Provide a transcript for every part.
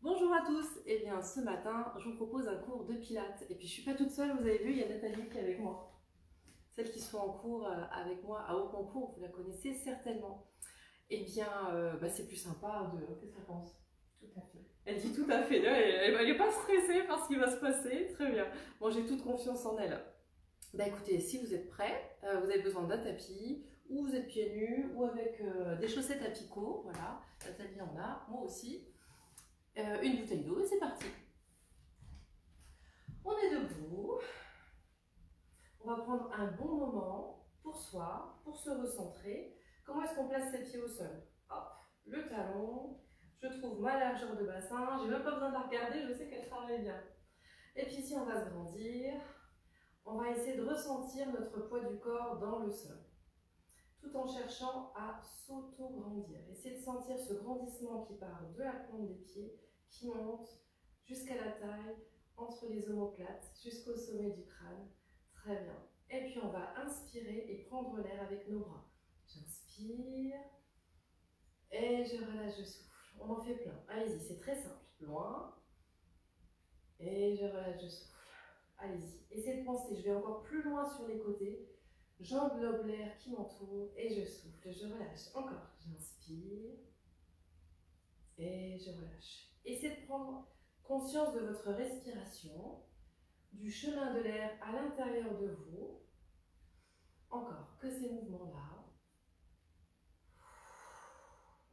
Bonjour à tous, et bien ce matin je vous propose un cours de pilates et puis je suis pas toute seule, vous avez vu, il y a Nathalie qui est avec moi. Celles qui sont en cours avec moi à Haut-Concours, vous la connaissez certainement. Et bien c'est plus sympa de... Qu'est-ce qu'elle pense? Tout à fait. Elle dit tout à fait, elle n'est pas stressée par ce qui va se passer, très bien. Bon, j'ai toute confiance en elle. Écoutez, si vous êtes prêts, vous avez besoin d'un tapis, ou vous êtes pieds nus, ou avec des chaussettes à picot, voilà, Nathalie en a, moi aussi. Une bouteille d'eau et c'est parti. On est debout. On va prendre un bon moment pour soi, pour se recentrer. Comment est-ce qu'on place ses pieds au sol? Hop, le talon. Je trouve ma largeur de bassin. J'ai même pas besoin de la regarder, je sais qu'elle travaille bien. Et puis ici, on va se grandir. On va essayer de ressentir notre poids du corps dans le sol, tout en cherchant à s'auto-grandir. Essayez de sentir ce grandissement qui part de la plante des pieds, qui monte jusqu'à la taille, entre les omoplates, jusqu'au sommet du crâne. Très bien. Et puis on va inspirer et prendre l'air avec nos bras. J'inspire et je relâche, je souffle. On en fait plein. Allez-y, c'est très simple. Loin. Et je relâche, je souffle. Allez-y. Essayez de penser, je vais encore plus loin sur les côtés. J'englobe l'air qui m'entoure et je souffle, je relâche. Encore, j'inspire et je relâche. Essayez de prendre conscience de votre respiration, du chemin de l'air à l'intérieur de vous. Encore, que ces mouvements-là.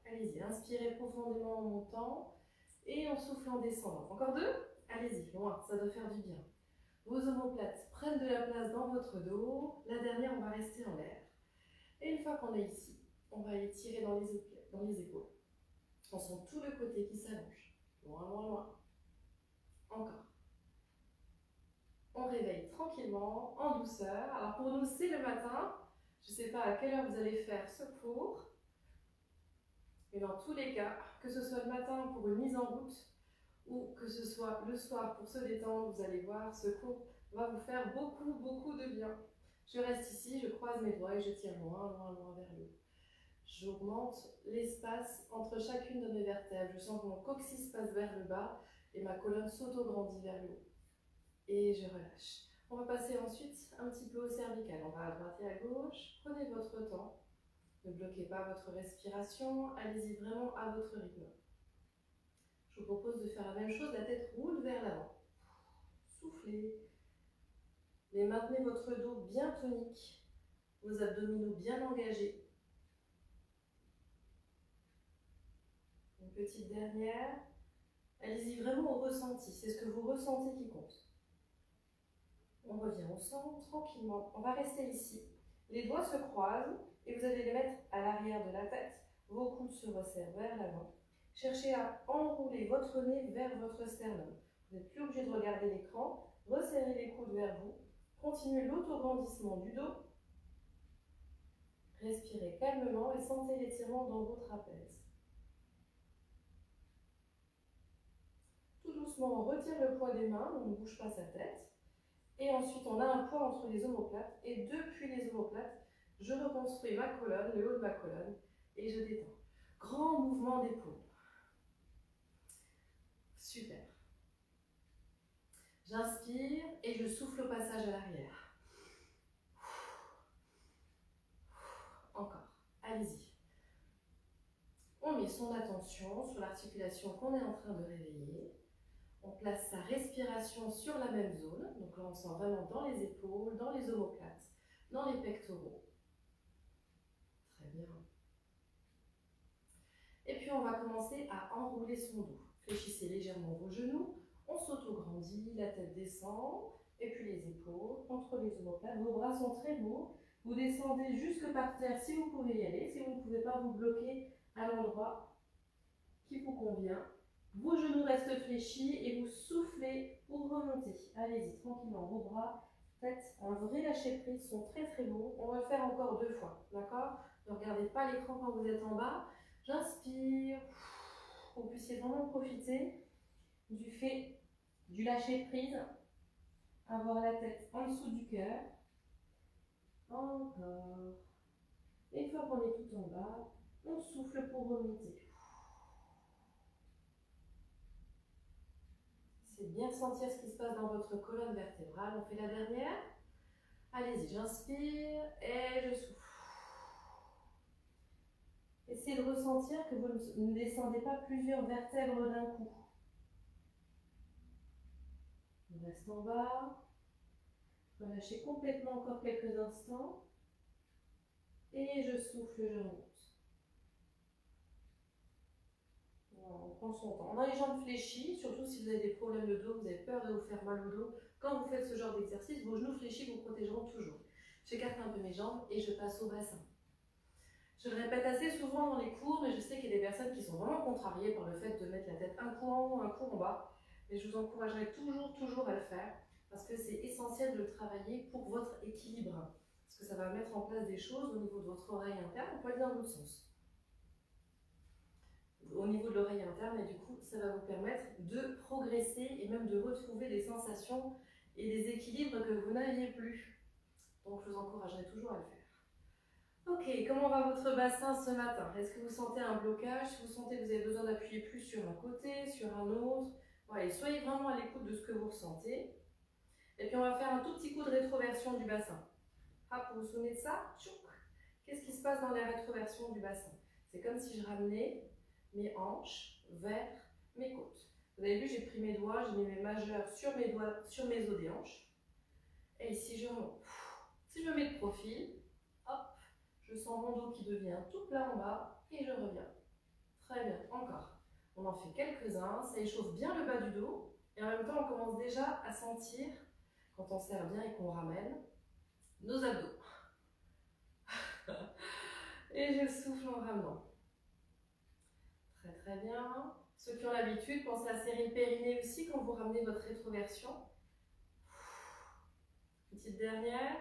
Allez-y, inspirez profondément en montant et on souffle en descendant. Encore deux. Allez-y, loin, ça doit faire du bien. Vos omoplates prennent de la place dans votre dos. La dernière, on va rester en l'air. Et une fois qu'on est ici, on va étirer dans les épaules. On sent tout le côté qui s'allonge. Loin, loin, loin. Encore. On réveille tranquillement, en douceur. Alors pour nous, c'est le matin. Je ne sais pas à quelle heure vous allez faire ce cours. Mais dans tous les cas, que ce soit le matin pour une mise en route ou que ce soit le soir pour se détendre, vous allez voir, ce cours va vous faire beaucoup, beaucoup de bien. Je reste ici, je croise mes doigts et je tire loin, loin, loin vers le haut. J'augmente l'espace entre chacune de mes vertèbres. Je sens que mon coccyx passe vers le bas et ma colonne s'auto-grandit vers le haut. Et je relâche. On va passer ensuite un petit peu au cervical. On va à droite et à gauche. Prenez votre temps. Ne bloquez pas votre respiration. Allez-y vraiment à votre rythme. Je vous propose de faire la même chose. La tête roule vers l'avant. Soufflez. Mais maintenez votre dos bien tonique. Vos abdominaux bien engagés. Une petite dernière. Allez-y vraiment au ressenti. C'est ce que vous ressentez qui compte. On revient au centre tranquillement. On va rester ici. Les doigts se croisent et vous allez les mettre à l'arrière de la tête. Vos coudes se resserrent vers l'avant. Cherchez à enrouler votre nez vers votre sternum. Vous n'êtes plus obligé de regarder l'écran. Resserrez les coudes vers vous. Continuez l'autograndissement du dos. Respirez calmement et sentez l'étirement dans vos trapèzes. Tout doucement, on retire le poids des mains, on ne bouge pas sa tête. Et ensuite, on a un poids entre les omoplates. Et depuis les omoplates, je reconstruis ma colonne, le haut de ma colonne, et je détends. Grand mouvement d'épaule. Super. J'inspire et je souffle au passage à l'arrière. Encore. Allez-y. On met son attention sur l'articulation qu'on est en train de réveiller. On place sa respiration sur la même zone. Donc là, on sent vraiment dans les épaules, dans les omoplates, dans les pectoraux. Très bien. Et puis, on va commencer à enrouler son dos. Fléchissez légèrement vos genoux. On s'auto-grandit, la tête descend. Et puis les épaules contre les omoplates. Vos bras sont très lourds. Vous descendez jusque par terre si vous pouvez y aller. Si vous ne pouvez pas, vous bloquez à l'endroit qui vous convient. Vos genoux restent fléchis et vous soufflez pour remonter. Allez-y, tranquillement. Vos bras, faites un vrai lâcher-prise, sont très très lourds. On va le faire encore 2 fois, d'accord? Ne regardez pas l'écran quand vous êtes en bas. J'inspire, que vous puissiez vraiment profiter du fait du lâcher-prise. Avoir la tête en dessous du cœur. Encore. Et une fois qu'on est tout en bas, on souffle pour remonter. Essayez de bien sentir ce qui se passe dans votre colonne vertébrale. On fait la dernière. Allez-y, j'inspire et je souffle. Essayez de ressentir que vous ne descendez pas plusieurs vertèbres d'un coup. On reste en bas. Relâchez complètement encore quelques instants. Et je souffle, je remonte. On prend son temps. On a les jambes fléchies, surtout si vous avez des problèmes de dos, vous avez peur de vous faire mal au dos. Quand vous faites ce genre d'exercice, vos genoux fléchis vous protégeront toujours. J'écarte un peu mes jambes et je passe au bassin. Je le répète assez souvent dans les cours, mais je sais qu'il y a des personnes qui sont vraiment contrariées par le fait de mettre la tête un coup en haut, un coup en bas. Mais je vous encouragerai toujours à le faire, parce que c'est essentiel de le travailler pour votre équilibre. Parce que ça va mettre en place des choses au niveau de votre oreille interne, on peut aller dans l'autre sens. Au niveau de l'oreille interne, et du coup, ça va vous permettre de progresser et même de retrouver des sensations et des équilibres que vous n'aviez plus. Donc, je vous encouragerai toujours à le faire. Ok, comment va votre bassin ce matin? Est-ce que vous sentez un blocage? Si vous sentez que vous avez besoin d'appuyer plus sur un côté, sur un autre, voilà, soyez vraiment à l'écoute de ce que vous ressentez. Et puis, on va faire un tout petit coup de rétroversion du bassin. Hop, vous vous souvenez de ça? Qu'est-ce qui se passe dans les rétroversions du bassin? C'est comme si je ramenais mes hanches vers mes côtes. Vous avez vu, j'ai pris mes doigts, j'ai mis mes majeurs sur mes doigts, sur mes os des hanches. Et ici, je remonte. Si je me mets de profil, hop, je sens mon dos qui devient tout plat en bas et je reviens. Très bien, encore. On en fait quelques-uns, ça échauffe bien le bas du dos. Et en même temps, on commence déjà à sentir, quand on serre bien et qu'on ramène, nos abdos. Et je souffle en ramenant. Très bien. Ceux qui ont l'habitude, pensez à serrer le périnée aussi quand vous ramenez votre rétroversion. Petite dernière.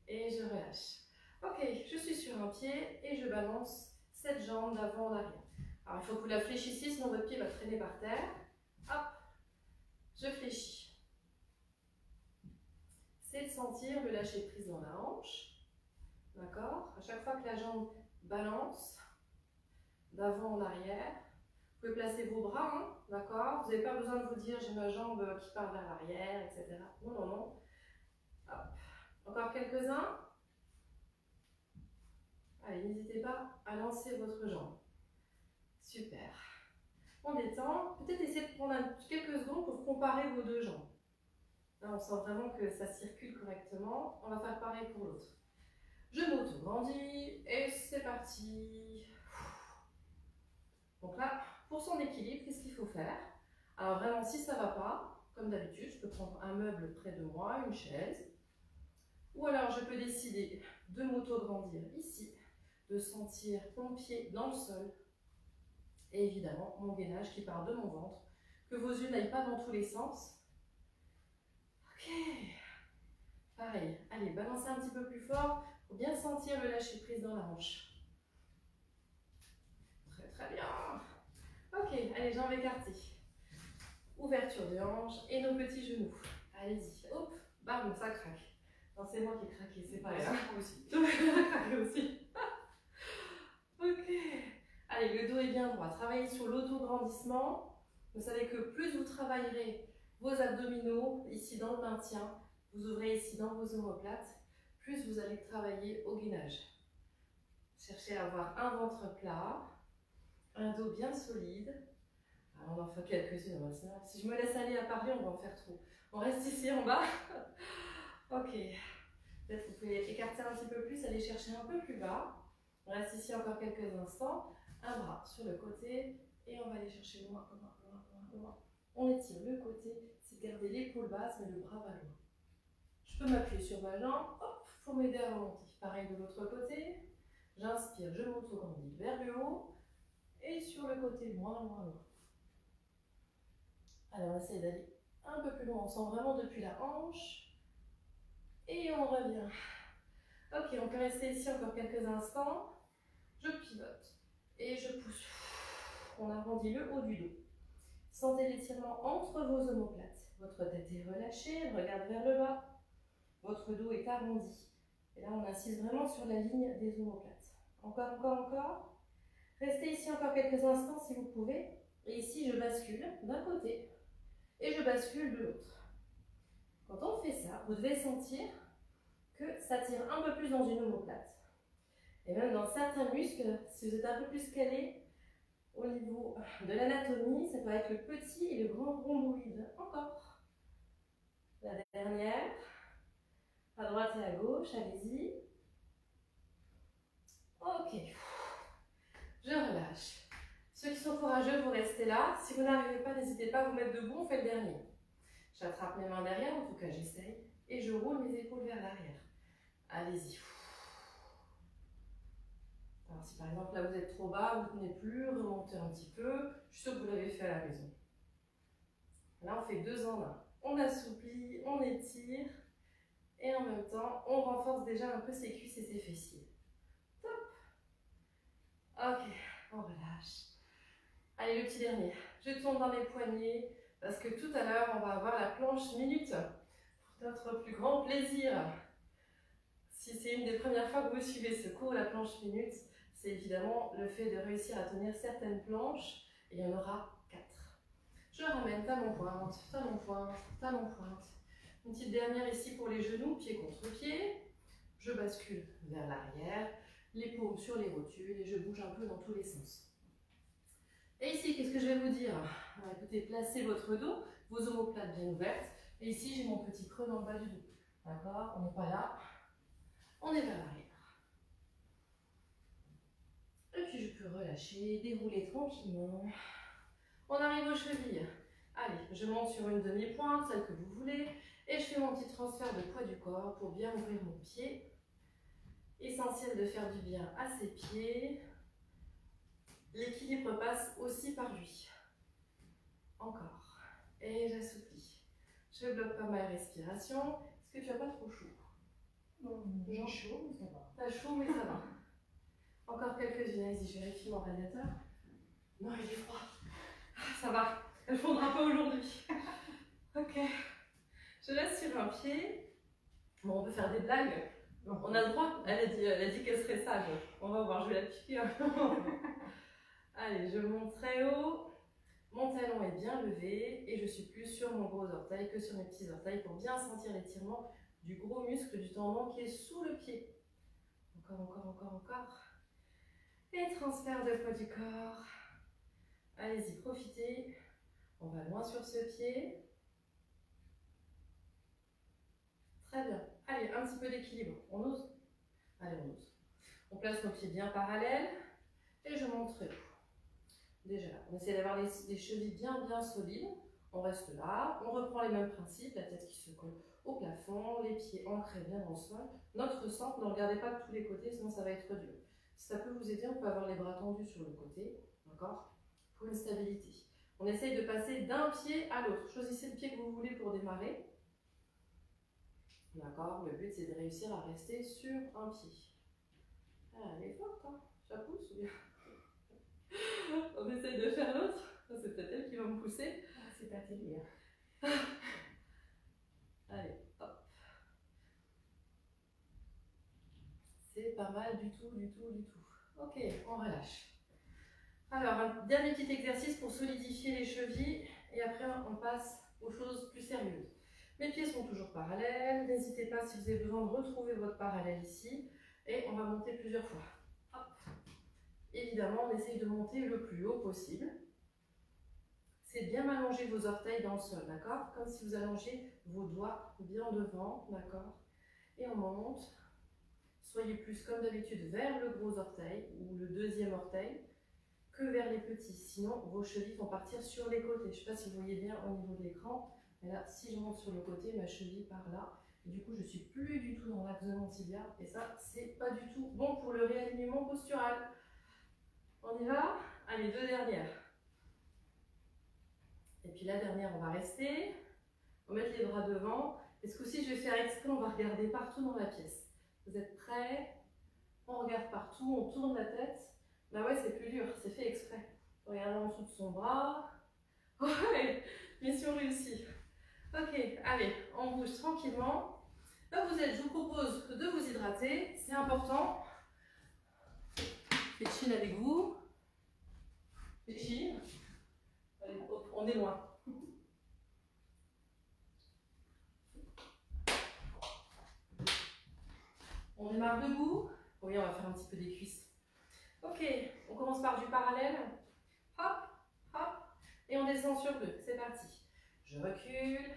Et je relâche. Ok, je suis sur un pied et je balance cette jambe d'avant en arrière. Alors il faut que vous la fléchissiez, sinon votre pied va traîner par terre. Hop, je fléchis. C'est de sentir le lâcher prise dans la hanche. D'accord? À chaque fois que la jambe balance, d'avant en arrière, vous pouvez placer vos bras, hein, d'accord? Vous n'avez pas besoin de vous dire j'ai ma jambe qui part vers l'arrière, etc. Non, non, non. Hop. Encore quelques-uns. Allez, n'hésitez pas à lancer votre jambe. Super. On détend. Peut-être essayer de prendre quelques secondes pour comparer vos deux jambes. Là, on sent vraiment que ça circule correctement. On va faire pareil pour l'autre. Je m'auto-grandis et c'est parti. Donc là, pour son équilibre, qu'est-ce qu'il faut faire? Alors vraiment, si ça ne va pas, comme d'habitude, je peux prendre un meuble près de moi, une chaise. Ou alors, je peux décider de m'auto-grandir ici, de sentir mon pied dans le sol. Et évidemment, mon gainage qui part de mon ventre. Que vos yeux n'aillent pas dans tous les sens. Ok. Pareil. Allez, balancez un petit peu plus fort pour bien sentir le lâcher prise dans la hanche. Très bien. Ok, allez, jambes écartées. Ouverture de hanche et nos petits genoux. Allez-y. Hop, bam, ça craque. Non, c'est moi qui ai craqué, c'est pas grave. Moi aussi. Tu vas craquer aussi. Ok. Allez, le dos est bien droit. Travaillez sur l'autograndissement. Vous savez que plus vous travaillerez vos abdominaux, ici dans le maintien, vous ouvrez ici dans vos omoplates, plus vous allez travailler au gainage. Cherchez à avoir un ventre plat, un dos bien solide. Alors on en fait quelques-unes. Si je me laisse aller à parler, on va en faire trop. On reste ici en bas. Ok. Peut-être que vous pouvez écarter un petit peu plus, aller chercher un peu plus bas. On reste ici encore quelques instants. Un bras sur le côté et on va aller chercher loin. On étire le côté, c'est garder l'épaule basse mais le bras va loin. Je peux m'appuyer sur ma jambe, hop, pour m'aider à remonter. Pareil de l'autre côté. J'inspire, je m'auto-grandis vers le haut et sur le côté loin. Alors on essaie d'aller un peu plus loin, on sent vraiment depuis la hanche et on revient. Ok, on peut rester ici encore quelques instants. Je pivote et je pousse. On arrondit le haut du dos. Sentez l'étirement entre vos omoplates. Votre tête est relâchée, elle regarde vers le bas. Votre dos est arrondi. Et là, on insiste vraiment sur la ligne des omoplates. Encore. Restez ici encore quelques instants si vous pouvez. Et ici, je bascule d'un côté. et je bascule de l'autre. Quand on fait ça, vous devez sentir que ça tire un peu plus dans une omoplate. Et même dans certains muscles, si vous êtes un peu plus calé au niveau de l'anatomie, ça peut être le petit et le grand rhomboïde. Encore. La dernière. À droite et à gauche, allez-y. Ok. Je relâche. Ceux qui sont courageux, vous restez là. Si vous n'arrivez pas, n'hésitez pas à vous mettre debout, on fait le dernier. J'attrape mes mains derrière, en tout cas j'essaye, et je roule mes épaules vers l'arrière. Allez-y. Alors si par exemple là vous êtes trop bas, vous ne tenez plus, remontez un petit peu. Je suis sûre que vous l'avez fait à la maison. Là on fait 2 en 1. On assouplit, on étire, et en même temps on renforce déjà un peu ses cuisses et ses fessiers. Top. Ok, on relâche. Allez, le petit dernier. Je tourne dans les poignets parce que tout à l'heure, on va avoir la planche minute pour notre plus grand plaisir. Si c'est une des premières fois que vous suivez ce cours, la planche minute, c'est évidemment le fait de réussir à tenir certaines planches et il y en aura 4. Je ramène talon-pointe, talon-pointe, talon-pointe. Une petite dernière ici pour les genoux, pied contre pied. Je bascule vers l'arrière, les paumes sur les rotules et je bouge un peu dans tous les sens. Et ici, qu'est-ce que je vais vous dire? Alors, écoutez, placez votre dos, vos omoplates bien ouvertes. Et ici, j'ai mon petit creux dans le bas du dos. D'accord? On n'est pas là. On est vers l'arrière. Et puis, je peux relâcher, dérouler tranquillement. On arrive aux chevilles. Allez, je monte sur une demi-pointe, celle que vous voulez. Et je fais mon petit transfert de poids du corps pour bien ouvrir mon pied. Essentiel de faire du bien à ses pieds. L'équilibre passe aussi par lui. Encore. Et j'assouplis. Je bloque pas ma respiration. Est-ce que tu n'as pas trop chaud? J'ai chaud, mais ça va. T'as chaud, mais ça va. Encore quelques-unes. Vas-y, je vérifie mon radiateur. Non, il est froid. Ça va. Elle fondra pas aujourd'hui. Ok. Je laisse sur un pied. Bon, on peut faire des blagues. On a le droit. Elle a dit qu'elle serait sage. On va voir, je vais la piquer. Allez, je monte très haut. Mon talon est bien levé et je suis plus sur mon gros orteil que sur mes petits orteils pour bien sentir l'étirement du gros muscle du tendon qui est sous le pied. Encore, encore, encore, encore. Et transfert de poids du corps. Allez-y, profitez. On va loin sur ce pied. Très bien. Allez, un petit peu d'équilibre. On ose? Allez, on ose. On place nos pieds bien parallèles et je monte très haut. Déjà, on essaie d'avoir des chevilles bien solides. On reste là, on reprend les mêmes principes, la tête qui se colle au plafond, les pieds ancrés bien dans le sol. Notre centre, ne regardez pas de tous les côtés, sinon ça va être dur. Si ça peut vous aider, on peut avoir les bras tendus sur le côté, d'accord? Pour une stabilité. On essaye de passer d'un pied à l'autre. Choisissez le pied que vous voulez pour démarrer. D'accord? Le but, c'est de réussir à rester sur un pied. Ah, elle est forte, hein? Ça pousse ou bien? On essaye de faire l'autre. C'est peut-être elle qui va me pousser. Ah, c'est pas terrible. Allez, hop. C'est pas mal du tout. Ok, on relâche. Alors, un dernier petit exercice pour solidifier les chevilles. Et après, on passe aux choses plus sérieuses. Mes pieds sont toujours parallèles. N'hésitez pas si vous avez besoin de retrouver votre parallèle ici. Et on va monter plusieurs fois. Hop. Évidemment, on essaye de monter le plus haut possible. C'est bien allonger vos orteils dans le sol, d'accord? Comme si vous allongez vos doigts bien devant, d'accord? Et on monte. Soyez plus comme d'habitude vers le gros orteil ou le deuxième orteil que vers les petits. Sinon, vos chevilles vont partir sur les côtés. Je ne sais pas si vous voyez bien au niveau de l'écran. Mais là, si je monte sur le côté, ma cheville part là. Et du coup, je ne suis plus du tout dans l'axe de mon tibia. Et ça, c'est pas du tout bon pour le réalignement postural. On y va? Allez, 2 dernières. Et puis la dernière, on va rester. On va mettre les bras devant. Et ce coup-ci, je vais faire exprès, on va regarder partout dans la pièce. Vous êtes prêts? On regarde partout, on tourne la tête. Bah ouais, c'est plus dur, c'est fait exprès. Regardez en dessous de son bras. Ouais, mission réussie. Ok, allez, on bouge tranquillement. Là vous êtes, je vous propose de vous hydrater, c'est important. Péchine avec vous. Péchine. Allez, hop, on est loin. On démarre debout. Oui, on va faire un petit peu des cuisses. Ok, on commence par du parallèle. Hop, hop. Et on descend sur 2. C'est parti. Je recule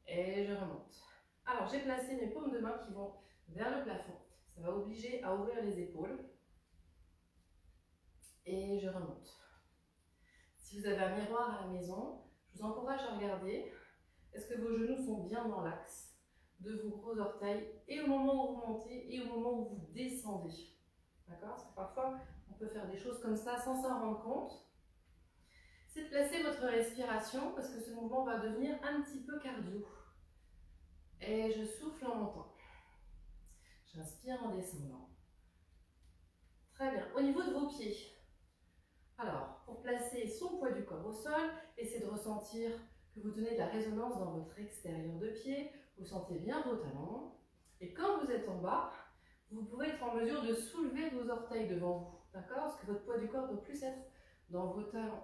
et je remonte. Alors, j'ai placé mes paumes de main qui vont vers le plafond. Ça va obliger à ouvrir les épaules. Et je remonte. Si vous avez un miroir à la maison, je vous encourage à regarder. Est-ce que vos genoux sont bien dans l'axe de vos gros orteils et au moment où vous montez et au moment où vous descendez. D'accord? Parce que parfois, on peut faire des choses comme ça sans s'en rendre compte. C'est de placer votre respiration parce que ce mouvement va devenir un petit peu cardio. Et je souffle en montant. J'inspire en descendant. Très bien. Au niveau de vos pieds. Alors, pour placer son poids du corps au sol, essayez de ressentir que vous tenez de la résonance dans votre extérieur de pied. Vous sentez bien vos talons. Et quand vous êtes en bas, vous pouvez être en mesure de soulever vos orteils devant vous. D'accord? Parce que votre poids du corps doit plus être dans vos talons.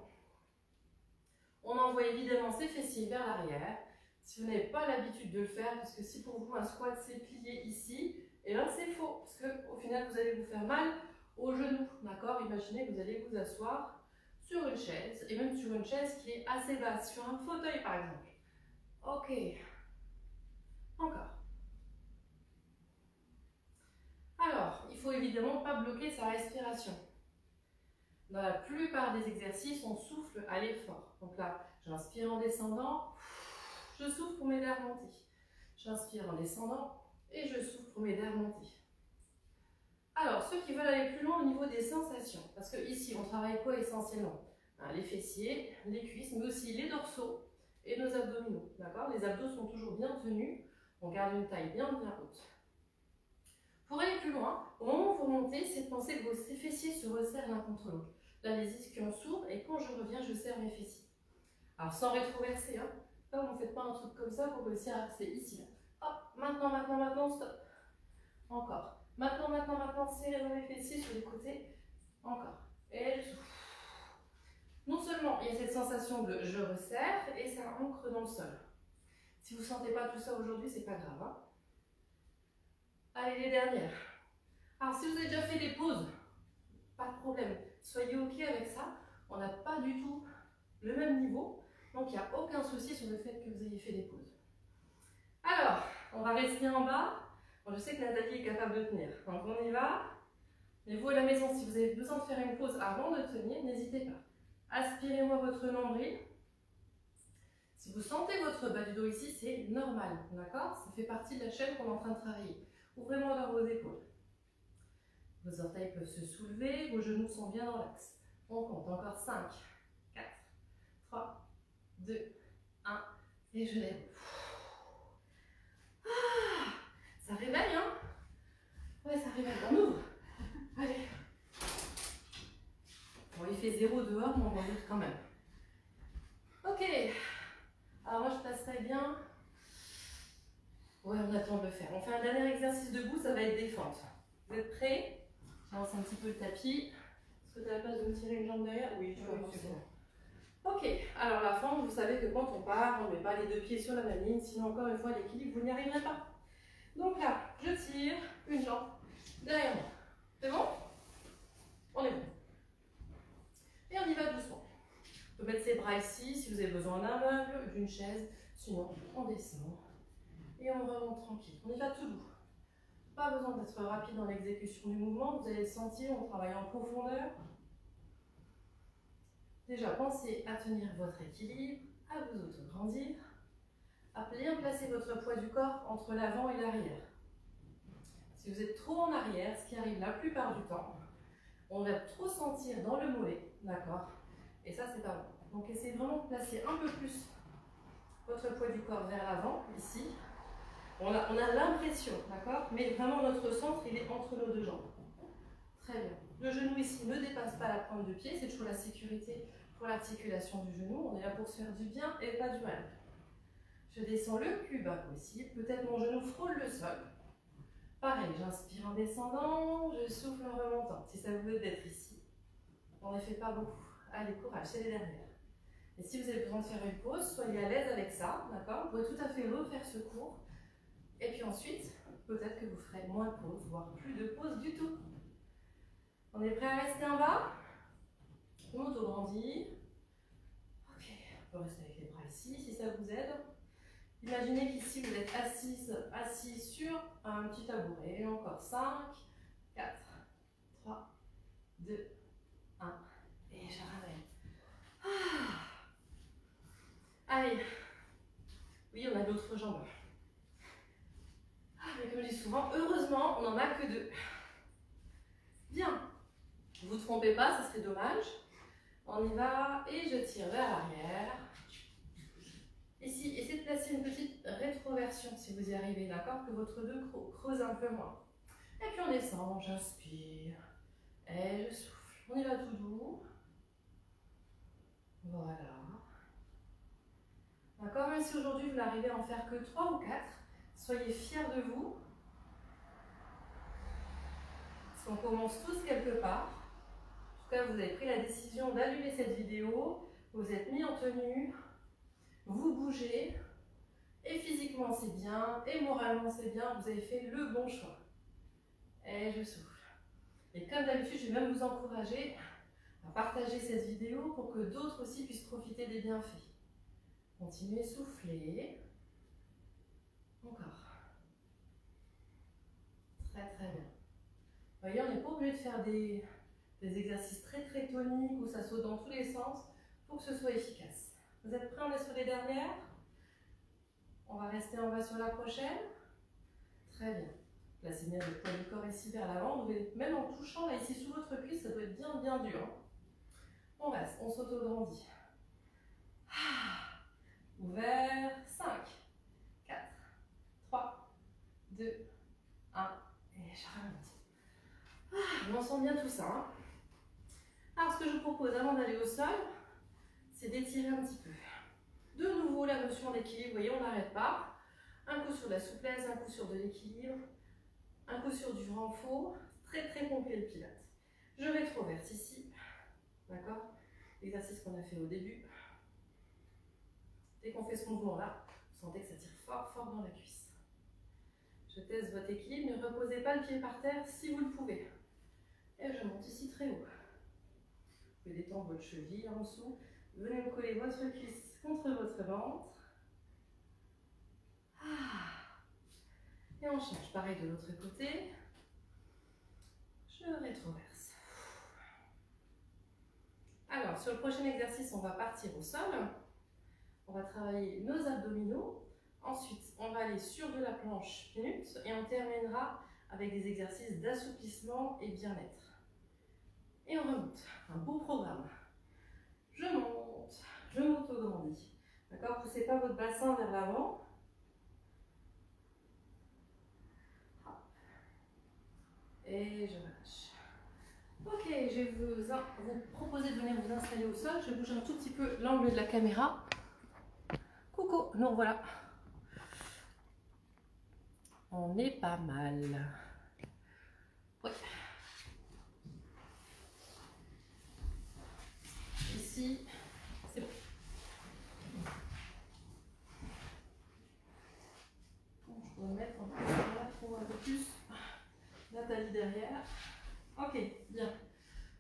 On envoie évidemment ses fessiers vers l'arrière. Si vous n'avez pas l'habitude de le faire, parce que si pour vous un squat c'est plié ici, et là c'est faux. Parce qu'au final vous allez vous faire mal aux genoux. D'accord? Imaginez que vous allez vous asseoir sur une chaise, et même sur une chaise qui est assez basse, sur un fauteuil par exemple. Ok. Encore. Alors, il ne faut évidemment pas bloquer sa respiration. Dans la plupart des exercices, on souffle à l'effort. Donc là, j'inspire en descendant, je souffle pour m'aider à remonter. J'inspire en descendant et je souffle pour m'aider à remonter. Alors, ceux qui veulent aller plus loin au niveau des sensations, parce que ici, on travaille quoi essentiellement? Les fessiers, les cuisses, mais aussi les dorsaux et nos abdominaux. D'accord? Les abdos sont toujours bien tenus, on garde une taille bien haute. Pour aller plus loin, au moment où vous remontez, c'est de penser que vos fessiers se resserrent l'un contre l'autre. Là, les ischions s'ouvrent et quand je reviens, je serre mes fessiers. Alors, sans rétroverser, hein. Là, vous ne faites pas un truc comme ça, vous réussissez à rester ici. Là. Hop, maintenant, stop. Encore. Maintenant, serrez mes fessiers sur les côtés. Encore. Et je souffle. Non seulement il y a cette sensation de je resserre et ça ancre dans le sol. Si vous ne sentez pas tout ça aujourd'hui, c'est pas grave. Hein. Allez, les dernières. Alors, si vous avez déjà fait des pauses, pas de problème. Soyez OK avec ça. On n'a pas du tout le même niveau. Donc, il n'y a aucun souci sur le fait que vous ayez fait des pauses. Alors, on va rester en bas. Bon, je sais que Nathalie est capable de tenir. Donc, on y va. Mais vous, à la maison, si vous avez besoin de faire une pause avant de tenir, n'hésitez pas. Aspirez-moi votre nombril. Si vous sentez votre bas du dos ici, c'est normal. D'accord? Ça fait partie de la chaîne qu'on est en train de travailler. Ouvrez-moi dans vos épaules. Vos orteils peuvent se soulever, vos genoux sont bien dans l'axe. On compte encore 5, 4, 3, 2, 1, et je lève. Ah, ça réveille, hein? Ouais, ça réveille, on ouvre. Allez. Bon, il fait 0 dehors, mais on va ouvrir quand même. Ok. Alors moi, je placerai bien. Ouais, on attend de le faire. On fait un dernier exercice debout, ça va être défente. Vous êtes prêts? J'avance un petit peu le tapis. Est-ce que tu as la place de me tirer une jambe derrière? Oui, tu vois, c'est bon. Ok, alors la fente, vous savez que quand on part, on ne met pas les deux pieds sur la même ligne, sinon encore une fois, l'équilibre, vous n'y arriverez pas. Donc là, je tire une jambe derrière moi. C'est bon? On est bon. Et on y va doucement. On peut mettre ses bras ici, si vous avez besoin d'un meuble, d'une chaise, sinon on descend. Et on remonte tranquille. On y va tout doux. Pas besoin d'être rapide dans l'exécution du mouvement, vous allez le sentir, on travaille en profondeur. Déjà, pensez à tenir votre équilibre, à vous auto-grandir, à bien placer votre poids du corps entre l'avant et l'arrière. Si vous êtes trop en arrière, ce qui arrive la plupart du temps, on va trop sentir dans le mollet, d'accord? Et ça, c'est pas bon. Donc, essayez vraiment de placer un peu plus votre poids du corps vers l'avant, ici. On a l'impression, d'accord? Mais vraiment, notre centre, il est entre nos deux jambes. Très bien. Le genou ici ne dépasse pas la pointe de pied, c'est toujours la sécurité pour l'articulation du genou. On est là pour se faire du bien et pas du mal. Je descends le plus bas possible. Peut-être mon genou frôle le sol. Pareil, j'inspire en descendant, je souffle en remontant. Si ça vous veut d'être ici, on n'en fait pas beaucoup. Allez, courage, c'est les dernières. Et si vous avez besoin de faire une pause, soyez à l'aise avec ça, d'accord? Vous pouvez tout à fait refaire ce cours. Et puis ensuite, peut-être que vous ferez moins de pauses, voire plus de pauses du tout. On est prêt à rester en bas? On auto-grandit. Ok, on peut rester avec les bras ici si ça vous aide. Imaginez qu'ici vous êtes assis sur un petit tabouret. Et encore 5, 4, 3, 2, 1. Et je ramène. Allez. Oui, on a l'autre jambe. Mais comme je dis souvent, heureusement, on n'en a que 2. Bien. Ne vous trompez pas, ça serait dommage. On y va et je tire vers l'arrière. Ici, essayez de placer une petite rétroversion si vous y arrivez, d'accord? Que votre dos creuse un peu moins. Et puis on descend, j'inspire et je souffle. On y va tout doux. Voilà. D'accord? Même si aujourd'hui vous n'arrivez à en faire que 3 ou 4, soyez fiers de vous. Parce qu'on commence tous quelque part. En tout cas, vous avez pris la décision d'allumer cette vidéo. Vous êtes mis en tenue. Vous bougez. Et physiquement, c'est bien. Et moralement, c'est bien. Vous avez fait le bon choix. Et je souffle. Et comme d'habitude, je vais même vous encourager à partager cette vidéo pour que d'autres aussi puissent profiter des bienfaits. Continuez, souffler. Encore. Très très bien. Vous voyez, on n'est pas obligé de faire des exercices très très toniques où ça saute dans tous les sens pour que ce soit efficace. Vous êtes prêts? On est sur les dernières. On va rester en bas sur la prochaine. Très bien. Placez bien le poids du corps ici vers l'avant. Même en touchant là ici sous votre cuisse, ça doit être bien bien dur. On reste, on s'auto-grandit. Ouvert. 5, 4, 3, 2, 1. Et je remonte. On sent bien tout ça. Hein. Alors, ce que je vous propose avant d'aller au sol, c'est d'étirer un petit peu. De nouveau, la notion d'équilibre. Vous voyez, on n'arrête pas. Un coup sur la souplesse, un coup sur de l'équilibre, un coup sur du renfort. Très, très complet le pilate. Je rétroverse ici. D'accord? L'exercice qu'on a fait au début. Dès qu'on fait ce mouvement-là, vous sentez que ça tire fort, fort dans la cuisse. Je teste votre équilibre. Ne reposez pas le pied par terre si vous le pouvez. Et je monte ici très haut. Vous pouvez détendre votre cheville en dessous. Venez me coller votre cuisse contre votre ventre. Et on change. Pareil de l'autre côté. Je rétroverse. Alors, sur le prochain exercice, on va partir au sol. On va travailler nos abdominaux. Ensuite, on va aller sur de la planche minute et on terminera avec des exercices d'assouplissement et bien-être. Et on remonte. Un beau programme. Je monte, je m'auto-grandis. D'accord? Poussez pas votre bassin vers l'avant. Et je relâche. Ok, je vais vous proposer de venir vous installer au sol. Je vais bouger un tout petit peu l'angle de la caméra. Coucou, nous voilà. On est pas mal. Oui. Ici, c'est bon. Bon, je peux me mettre un peu là pour un peu plus Nathalie derrière. Ok, bien.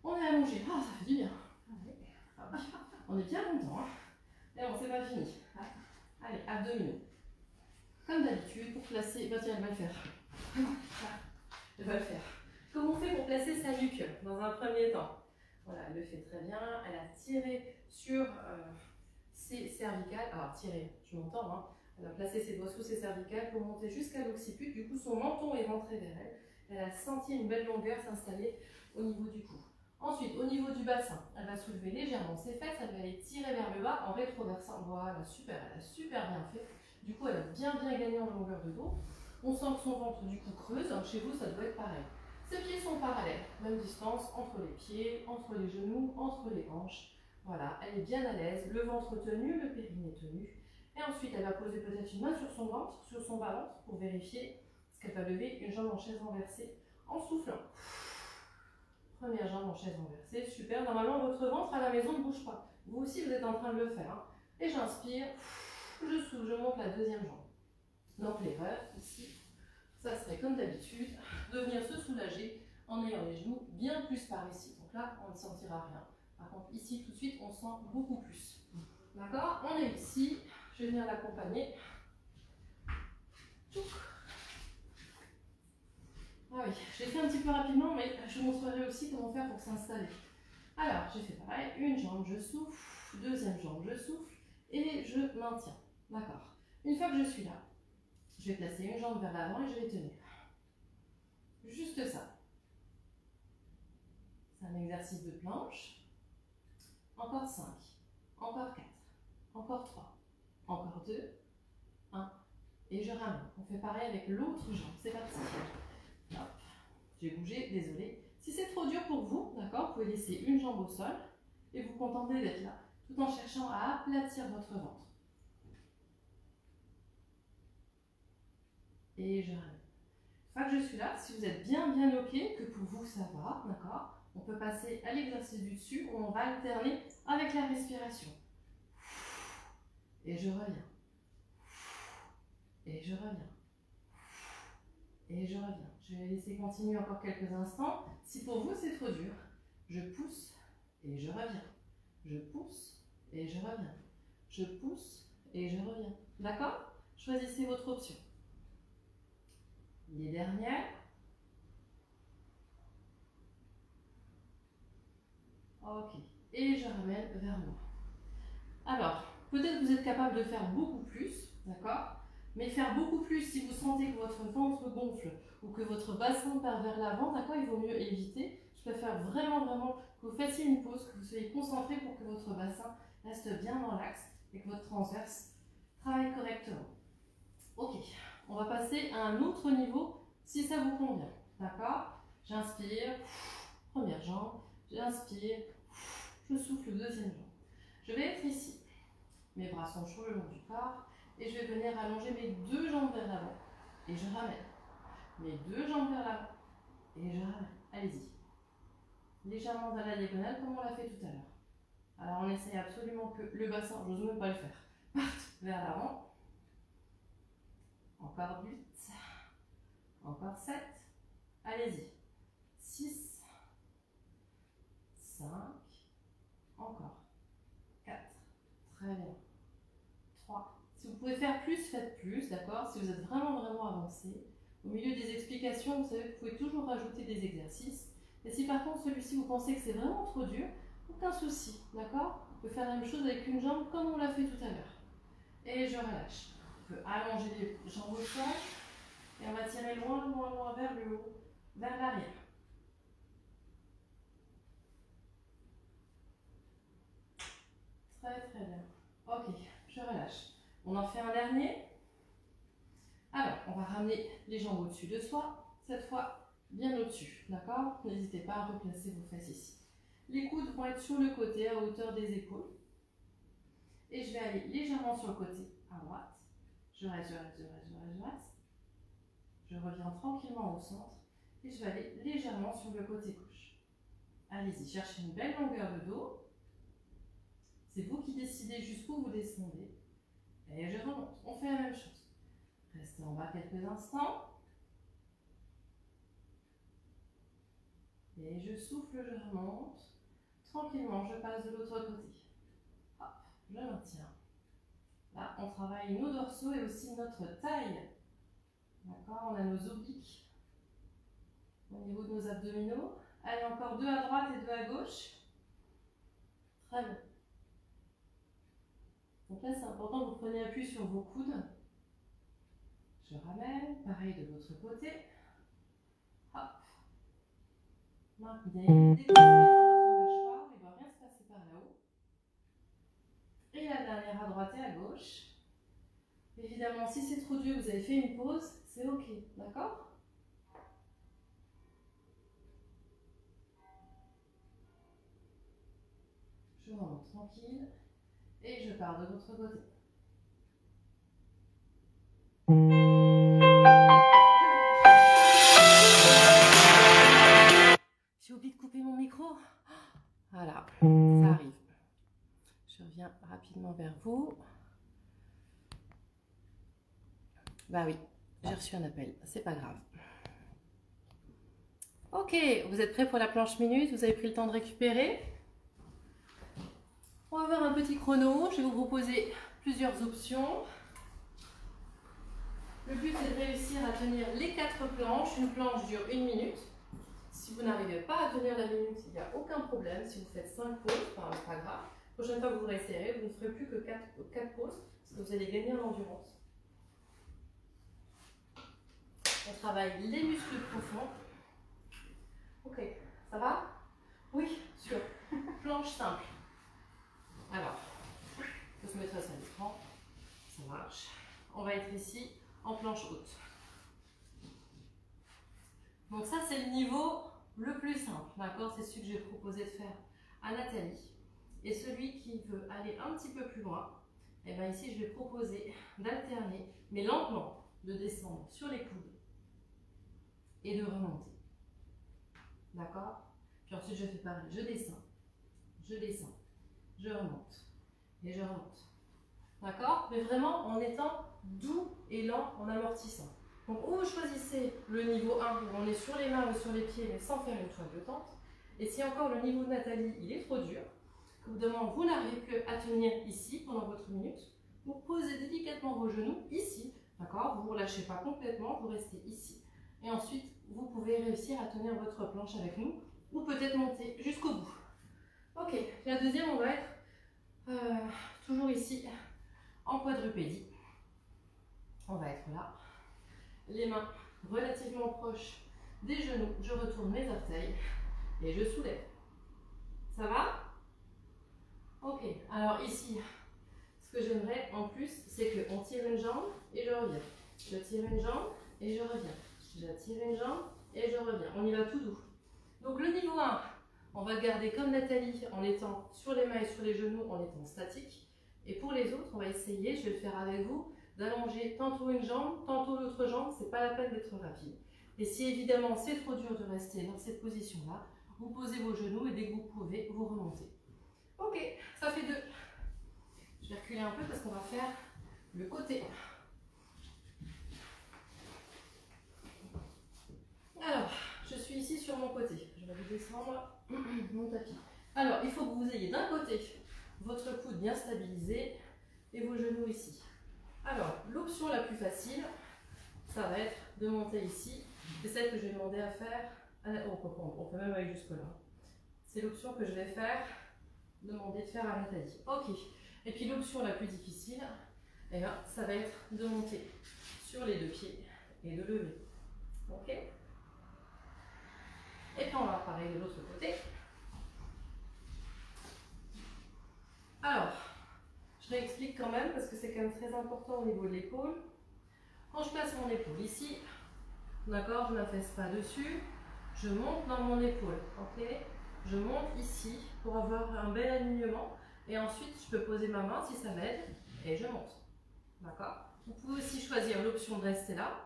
On est allongé. Ah, ça fait du bien. On est bien content. Hein. Et bon, c'est pas fini. Allez, abdominaux. Comme d'habitude, pour placer. Bah tiens, elle va le faire. Elle va le faire. Comment on fait pour placer sa nuque dans un premier temps? Voilà, elle le fait très bien. Elle a tiré sur ses cervicales. Alors, tiré, tu m'entends, hein. Elle a placé ses doigts sous ses cervicales pour monter jusqu'à l'occiput. Du coup, son menton est rentré vers elle. Elle a senti une belle longueur s'installer au niveau du cou. Ensuite, au niveau du bassin, elle va soulever légèrement ses fesses, elle va les tirer vers le bas en rétroversant. Voilà, super, elle a super bien fait. Du coup, elle a bien gagné en longueur de dos. On sent que son ventre, du coup, creuse. Chez vous, ça doit être pareil. Ses pieds sont parallèles, même distance entre les pieds, entre les genoux, entre les hanches. Voilà, elle est bien à l'aise, le ventre tenu, le périnée tenu. Et ensuite, elle va poser peut-être une main sur son ventre, sur son bas-ventre, pour vérifier ce qu'elle va lever une jambe en chaise renversée en soufflant. Première jambe en chaise renversée, super. Normalement, votre ventre à la maison ne bouge pas. Vous aussi, vous êtes en train de le faire. Hein. Et j'inspire, je souffle, je monte la deuxième jambe. Donc l'erreur, ici, ça serait comme d'habitude de venir se soulager en ayant les genoux bien plus par ici. Donc là, on ne sentira rien. Par contre, ici, tout de suite, on sent beaucoup plus. D'accord? On est ici. Je vais venir l'accompagner. Ah oui, j'ai fait un petit peu rapidement, mais je vous montrerai aussi comment faire pour s'installer. Alors, j'ai fait pareil. Une jambe, je souffle. Deuxième jambe, je souffle. Et je maintiens. D'accord? Une fois que je suis là, je vais placer une jambe vers l'avant et je vais tenir. Juste ça. C'est un exercice de planche. Encore 5. Encore 4. Encore 3. Encore 2. 1. Et je ramène. On fait pareil avec l'autre jambe. C'est parti. Hop. J'ai bougé, désolé. Si c'est trop dur pour vous, d'accord, vous pouvez laisser une jambe au sol et vous contenter d'être là, tout en cherchant à aplatir votre ventre. Et je ramène. Une fois que je suis là, si vous êtes bien OK, que pour vous ça va, d'accord, on peut passer à l'exercice du dessus où on va alterner avec la respiration. Et je reviens. Et je reviens. Et je reviens. Je vais laisser continuer encore quelques instants. Si pour vous c'est trop dur, je pousse et je reviens. Je pousse et je reviens. Je pousse et je reviens. D'accord? Choisissez votre option. Les dernières. Ok. Et je ramène vers moi. Alors, peut-être que vous êtes capable de faire beaucoup plus, d'accord? Mais faire beaucoup plus si vous sentez que votre ventre gonfle ou que votre bassin part vers l'avant, d'accord, il vaut mieux éviter. Je préfère vraiment que vous fassiez une pause, que vous soyez concentré pour que votre bassin reste bien dans l'axe et que votre transverse travaille correctement. Ok, on va passer à un autre niveau si ça vous convient, d'accord? J'inspire, première jambe, j'inspire, je souffle, deuxième jambe. Je vais être ici. Mes bras sont sur le long du corps et je vais venir allonger mes deux jambes vers l'avant et je ramène. Mes deux jambes vers l'avant et je ramène. Allez-y. Légèrement dans la diagonale comme on l'a fait tout à l'heure. Alors on essaye absolument que le bassin, j'ose même pas le faire, parte vers l'avant. Encore 8. Encore 7. Allez-y. 6. 5. Encore. 4. Très bien. 3. Si vous pouvez faire plus, faites plus, d'accord? Si vous êtes vraiment avancé, au milieu des explications, vous savez, vous pouvez toujours rajouter des exercices. Et si par contre celui-ci, vous pensez que c'est vraiment trop dur, aucun souci, d'accord? On peut faire la même chose avec une jambe comme on l'a fait tout à l'heure. Et je relâche. On peut allonger les jambes au sol et on va tirer loin vers le haut, vers l'arrière. Très bien. Ok, je relâche. On en fait un dernier. Alors, on va ramener les jambes au-dessus de soi, cette fois bien au-dessus, d'accord? N'hésitez pas à replacer vos fesses ici. Les coudes vont être sur le côté, à hauteur des épaules. Et je vais aller légèrement sur le côté, à droite. Je reste. Je reviens tranquillement au centre. Et je vais aller légèrement sur le côté gauche. Allez-y, cherchez une belle longueur de dos. C'est vous qui décidez jusqu'où vous descendez. Et je remonte. On fait la même chose. Restez en bas quelques instants. Et je souffle, je remonte. Tranquillement, je passe de l'autre côté. Hop, je maintiens. Là, on travaille nos dorsaux et aussi notre taille. D'accord, on a nos obliques au niveau de nos abdominaux. Allez, encore 2 à droite et 2 à gauche. Très bien. Donc là, c'est important que vous preniez appui sur vos coudes. Je ramène, pareil de l'autre côté. Hop. Maintenez, découpez dans votre mâchoire, il ne doit rien se passer par là-haut. Et la dernière à droite et à gauche. Évidemment, si c'est trop dur, vous avez fait une pause, c'est ok, d'accord? Je remonte tranquille et je pars de l'autre côté. J'ai oublié de couper mon micro. Voilà, ça arrive. Je reviens rapidement vers vous. Bah oui, j'ai reçu un appel, c'est pas grave. Ok, vous êtes prêts pour la planche minute? Vous avez pris le temps de récupérer? On va faire un petit chrono. Je vais vous proposer plusieurs options. Le but est de réussir à tenir les 4 planches. Une planche dure 1 minute. Si vous n'arrivez pas à tenir la minute, il n'y a aucun problème. Si vous faites 5 pauses, enfin, c'est pas grave. La prochaine fois que vous réessayerez, vous ne ferez plus que 4 pauses parce que vous allez gagner en endurance. On travaille les muscles profonds. Ok, ça va? Oui, sur planche simple. Alors, je peux se mettre ça à l'écran. Ça marche. On va être ici en planche haute. Donc ça, c'est le niveau le plus simple, d'accord? C'est celui que j'ai proposé de faire à Nathalie. Et celui qui veut aller un petit peu plus loin, et bien ici, je vais proposer d'alterner, mais lentement, de descendre sur les coudes et de remonter. D'accord? Puis ensuite, je fais pareil. Je descends, je remonte et je remonte. D'accord? Mais vraiment en étant doux et lent, en amortissant. Donc, ou vous choisissez le niveau 1, où on est sur les mains ou sur les pieds, mais sans faire une toile de tente. Et si encore le niveau de Nathalie, il est trop dur, que vous n'arrivez plus à tenir ici pendant votre minute, vous posez délicatement vos genoux ici, d'accord? Vous ne relâchez pas complètement, vous restez ici. Et ensuite, vous pouvez réussir à tenir votre planche avec nous, ou peut-être monter jusqu'au bout. Ok, la deuxième, on va être toujours ici, en quadrupédie. On va être là. Les mains relativement proches des genoux. Je retourne mes orteils et je soulève. Ça va? Ok, alors ici, ce que j'aimerais en plus, c'est qu'on tire une jambe et je reviens. Je tire une jambe et je reviens. Je tire une jambe et je reviens. On y va tout doux. Donc le niveau 1, on va le garder comme Nathalie en étant sur les mains et sur les genoux, en étant statique. Et pour les autres, on va essayer, je vais le faire avec vous, d'allonger tantôt une jambe, tantôt l'autre jambe, c'est pas la peine d'être rapide. Et si évidemment c'est trop dur de rester dans cette position-là, vous posez vos genoux et dès que vous pouvez, vous remontez. Ok, ça fait 2. Je vais reculer un peu parce qu'on va faire le côté. Alors, je suis ici sur mon côté. Je vais descendre mon tapis. Alors, il faut que vous ayez d'un côté votre coude bien stabilisé et vos genoux ici. Alors, l'option la plus facile, ça va être de monter ici. C'est celle que je vais demander à faire. On peut même aller jusque là. C'est l'option que je vais faire, demander de faire à Nathalie. Ok. Et puis l'option la plus difficile, eh bien, ça va être de monter sur les 2 pieds et de lever. Ok. Et puis on va pareil de l'autre côté. Alors, je réexplique quand même parce que c'est quand même très important au niveau de l'épaule. Quand je place mon épaule ici, d'accord, je ne m'affaisse pas dessus, je monte dans mon épaule, ok? Je monte ici pour avoir un bel alignement et ensuite je peux poser ma main si ça m'aide et je monte, d'accord? Vous pouvez aussi choisir l'option de rester là.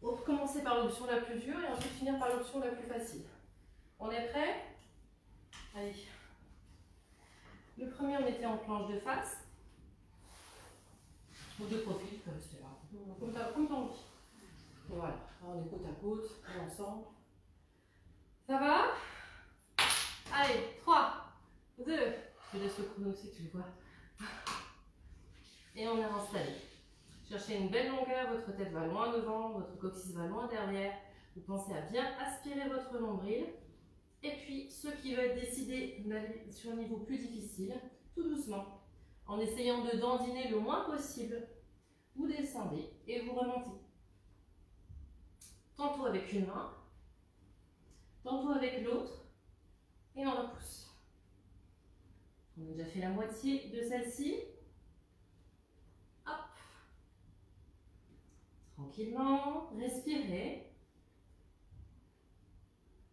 On peut commencer par l'option la plus dure et ensuite finir par l'option la plus facile. On est prêt? Allez. Le premier, on était en planche de face. Ou de profil, comme c'est là. Comme t'as envie. Voilà. Alors, on est côte à côte, on est ensemble. Ça va? Allez, 3, 2. Je laisse le chrono aussi, tu le vois. Et on est installé. Cherchez une belle longueur, votre tête va loin devant, votre coccyx va loin derrière. Vous pensez à bien aspirer votre nombril. Et puis, ceux qui veulent décider d'aller sur un niveau plus difficile, tout doucement, en essayant de dandiner le moins possible, vous descendez et vous remontez. Tantôt avec une main, tantôt avec l'autre, et on repousse. On a déjà fait la moitié de celle-ci. Hop. Tranquillement, respirez.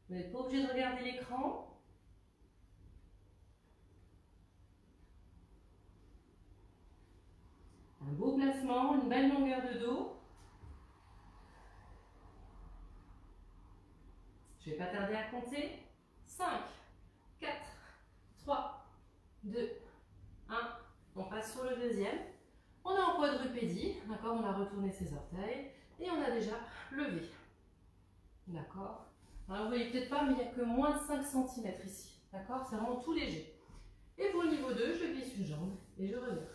Vous n'êtes pas obligé de regarder l'écran. Un beau placement, une belle longueur de dos. Je ne vais pas tarder à compter. 5, 4, 3, 2, 1. On passe sur le deuxième. On est en quadrupédie, d'accord? On a retourné ses orteils et on a déjà levé. D'accord? Alors vous voyez peut-être pas, mais il n'y a que moins de 5 cm ici. D'accord? C'est vraiment tout léger. Et pour le niveau 2, je glisse une jambe et je reviens.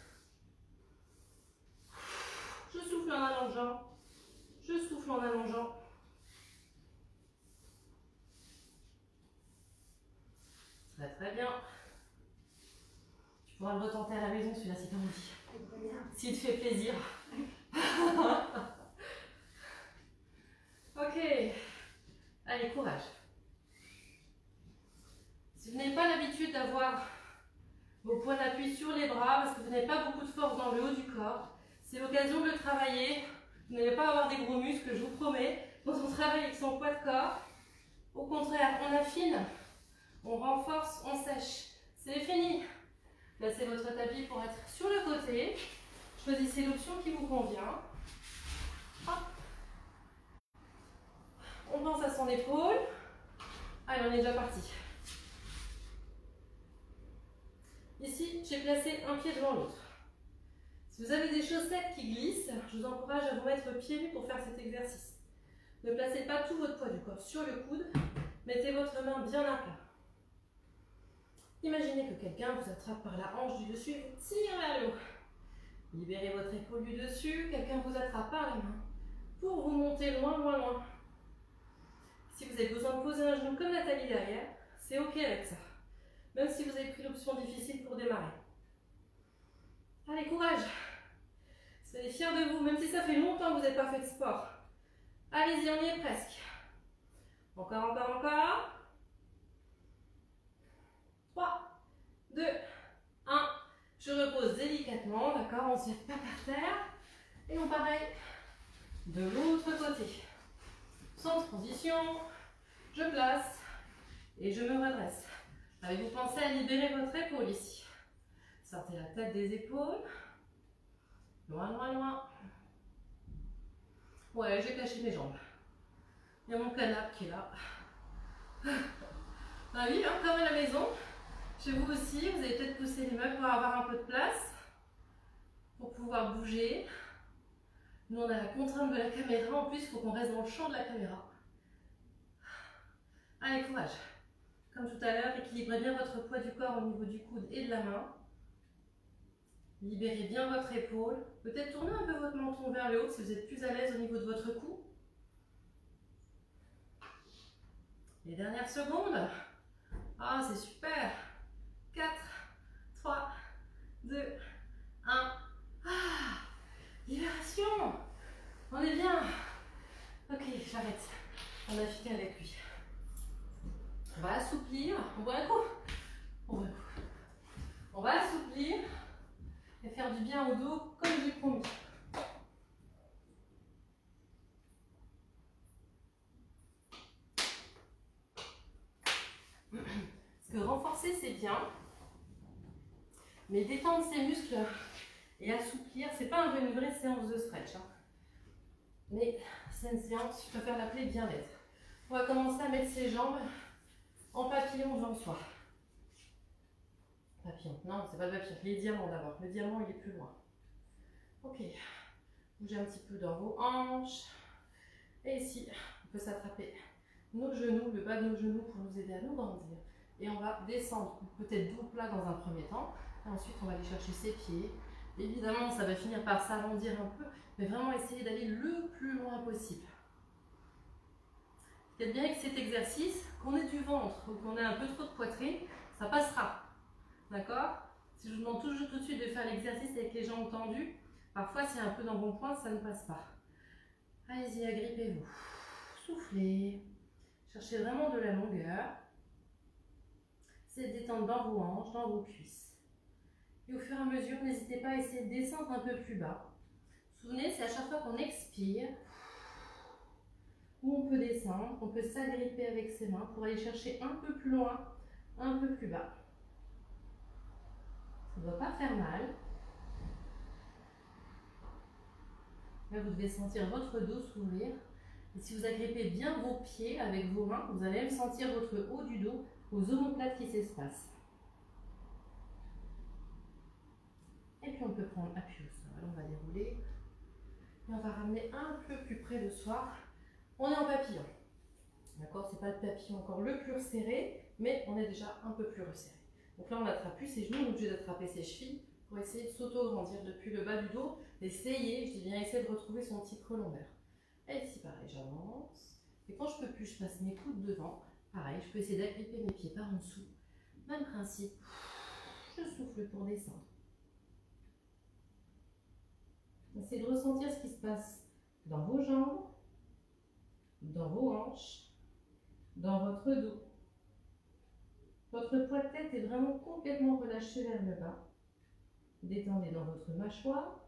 Je souffle en allongeant. Je souffle en allongeant. Très très bien. Tu pourras le retenter à la maison celui-là si tu as envie. S'il te fait plaisir. Ok. Allez, courage. Si vous n'avez pas l'habitude d'avoir vos points d'appui sur les bras, parce que vous n'avez pas beaucoup de force dans le haut du corps, c'est l'occasion de le travailler. Vous n'allez pas avoir des gros muscles, je vous promets. Quand on travaille avec son poids de corps, au contraire, on affine, on renforce, on sèche. C'est fini. Placez votre tapis pour être sur le côté. Choisissez l'option qui vous convient. Hop. On pense à son épaule. Allez, on est déjà parti. Ici, j'ai placé un pied devant l'autre. Si vous avez des chaussettes qui glissent, je vous encourage à vous mettre pieds nus pour faire cet exercice. Ne placez pas tout votre poids du corps sur le coude. Mettez votre main bien à plat. Imaginez que quelqu'un vous attrape par la hanche du dessus et vous tire vers le haut. Libérez votre épaule du dessus, quelqu'un vous attrape par la main pour vous monter loin, loin, loin. Si vous avez besoin de poser un genou comme Nathalie derrière, c'est ok avec ça. Même si vous avez pris l'option difficile pour démarrer. Allez, courage! Soyez fiers de vous, même si ça fait longtemps que vous n'avez pas fait de sport. Allez-y, on y est presque. Encore, encore, encore. 3, 2, 1. Je repose délicatement, d'accord? On ne se jette pas par terre. Et on pareil de l'autre côté. Sans transition, je place et je me redresse. Avez-vous pensé à libérer votre épaule ici? Sortez la tête des épaules. Loin, loin, loin. Ouais, j'ai caché mes jambes. Il y a mon canapé qui est là. Ah oui, hein, comme à la maison. Chez vous aussi, vous avez peut-être poussé les meubles pour avoir un peu de place, pour pouvoir bouger. Nous, on a la contrainte de la caméra. En plus, il faut qu'on reste dans le champ de la caméra. Allez, courage. Comme tout à l'heure, équilibrez bien votre poids du corps au niveau du coude et de la main. Libérez bien votre épaule. Peut-être tournez un peu votre menton vers le haut si vous êtes plus à l'aise au niveau de votre cou. Les dernières secondes. Ah, c'est super. 4, 3, 2, 1. Ah, libération. On est bien. Ok, j'arrête. On a fini avec lui. On va assouplir. On boit un coup. On boit un coup. On va assouplir et faire du bien au dos comme j'ai promis. Parce que renforcer c'est bien, mais détendre ses muscles et assouplir, c'est pas une vraie séance de stretch. Hein. Mais c'est une séance, je préfère l'appeler bien-être. On va commencer à mettre ses jambes en papillon devant soi. Papillon, non, c'est pas le papillon, les diamants d'abord. Le diamant il est plus loin. Ok, bougez un petit peu dans vos hanches. Et ici, on peut s'attraper nos genoux, le bas de nos genoux pour nous aider à nous grandir. Et on va descendre, peut-être dos plat dans un premier temps. Et ensuite, on va aller chercher ses pieds. Évidemment, ça va finir par s'arrondir un peu, mais vraiment essayer d'aller le plus loin possible. Faites bien avec cet exercice, qu'on ait du ventre ou qu'on ait un peu trop de poitrine, ça passera. D'accord? Si je vous demande toujours tout de suite de faire l'exercice avec les jambes tendues, parfois c'est un peu dans bon point, ça ne passe pas. Allez-y, agrippez-vous. Soufflez. Cherchez vraiment de la longueur. C'est de détendre dans vos hanches, dans vos cuisses. Et au fur et à mesure, n'hésitez pas à essayer de descendre un peu plus bas. Souvenez, c'est à chaque fois qu'on expire où on peut descendre, on peut s'agripper avec ses mains pour aller chercher un peu plus loin, un peu plus bas. Ça ne doit pas faire mal. Là, vous devez sentir votre dos s'ouvrir. Et si vous agrippez bien vos pieds avec vos mains, vous allez même sentir votre haut du dos aux omoplates qui s'espacent. Et puis puis on peut prendre appui au sol. On va dérouler. Et on va ramener un peu plus près de soi. On est en papillon. D'accord, c'est pas le papillon encore le plus resserré, mais on est déjà un peu plus resserré. Donc là, on n'attrape plus ses genoux, on est obligé d'attraper ses chevilles pour essayer de s'auto-grandir depuis le bas du dos. Essayez, je dis bien, essayez de retrouver son petit creux lombaire. Et ici, pareil, j'avance. Et quand je peux plus, je passe mes coudes devant. Pareil, je peux essayer d'agripper mes pieds par en dessous. Même principe. Je souffle pour descendre. Essayez de ressentir ce qui se passe dans vos jambes, dans vos hanches, dans votre dos. Votre poids de tête est vraiment complètement relâché vers le bas. Détendez dans votre mâchoire.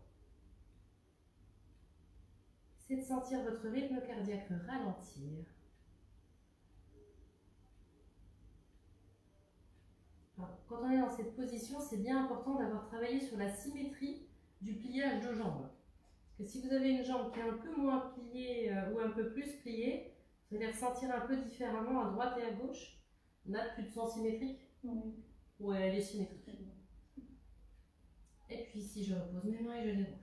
Essayez de sentir votre rythme cardiaque ralentir. Alors, quand on est dans cette position, c'est bien important d'avoir travaillé sur la symétrie du pliage de jambes. Parce que si vous avez une jambe qui est un peu moins pliée ou un peu plus pliée, vous allez ressentir un peu différemment à droite et à gauche. Nat, tu te sens symétrique? Oui. Ouais, elle est symétrique. Et puis ici, je repose mes mains et je déroule.